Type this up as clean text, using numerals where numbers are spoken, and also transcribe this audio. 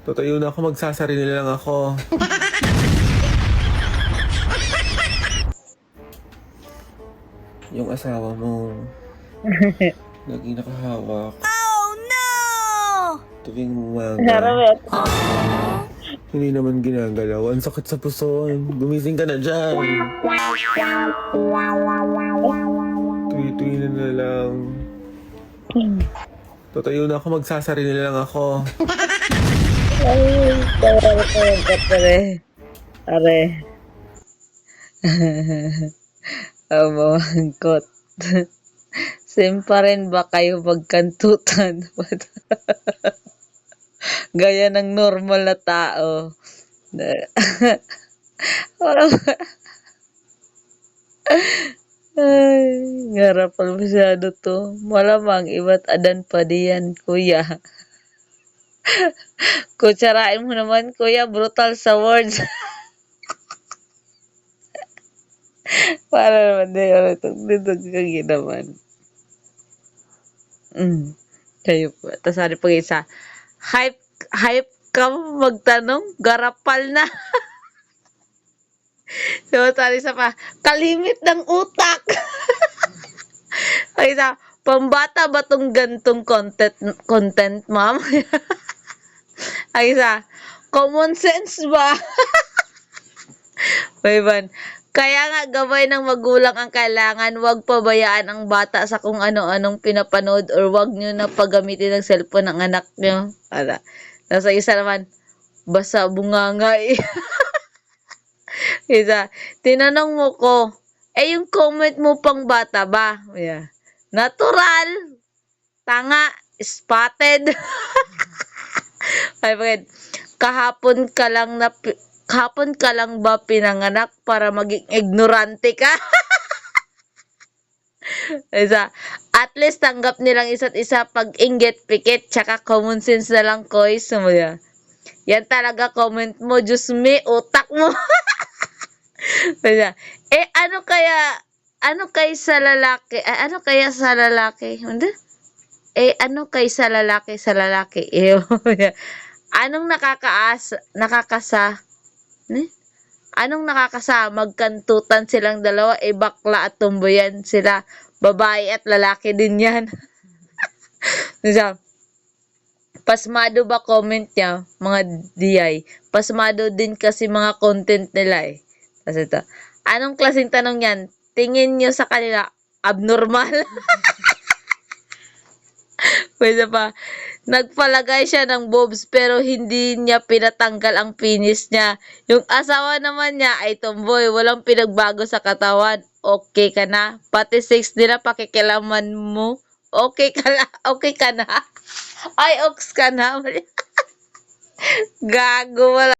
Tatayo na ako, magsasarili na lang ako. Yung asawa mo, lagi nakahawak. Oh no! Tuwing umaga. Harapet. Hindi naman ginagalaw. Ang sakit sa puso. Gumising ka na dyan. Tuwi-tuwi na lang. Tatayo na ako, magsasarili na lang ako. Ay, pare. Are. Amangkot. Same pa rin ba kayo magkantutan? Gaya ng normal na tao. Parang, ay, ngarapal masyado to. Malamang iba't adan pa diyan, kuya. Kutsarain mo naman, kuya, brutal sa words. Para naman dito kagi naman. Kayo po. Tapos ano pag isa, hype ka magtanong, garapal na. So, tali sa pa, kalimit ng utak. Ay, isa, pambata ba tong gantong content, ma'am? Ay, isa, common sense ba? Mayban, kaya nga gabay ng magulang ang kailangan, huwag pabayaan ang bata sa kung ano-anong pinapanood or huwag nyo na pagamitin ng cellphone ng anak nyo. Ala. Nasa isa naman, basa bunganga eh. Isa, tinanong mo ko, yung comment mo pang bata ba? Yeah. Natural, tanga, spotted. Ay, bakit? Kahapon ka lang ba pinanganak para maging ignorante ka? Isa, at least tanggap nilang isa't isa pag inggit, pikit, tsaka common sense na lang, koy. Sumaya. Yan talaga comment mo, Diyos me, utak mo. Isa, ano kay sa lalaki? Ano kaya sa lalaki? Hindi? Ano kay sa lalaki? Anong Anong nakakasa? Magkantutan silang dalawa, bakla at tumboyan sila. Babae at lalaki din yan. Pasmado ba comment niya, mga DI? Pasmado din kasi mga content nila eh. Tapos ito, anong klaseng tanong yan? Tingin nyo sa kanila, abnormal? Pwede pa, nagpalagay siya ng boobs pero hindi niya pinatanggal ang penis niya. Yung asawa naman niya ay tomboy, walang pinagbago sa katawan. Okay ka na? Pati sex nila pakikilaman mo. Okay ka na? Ay, ox ka na. Gago, wala.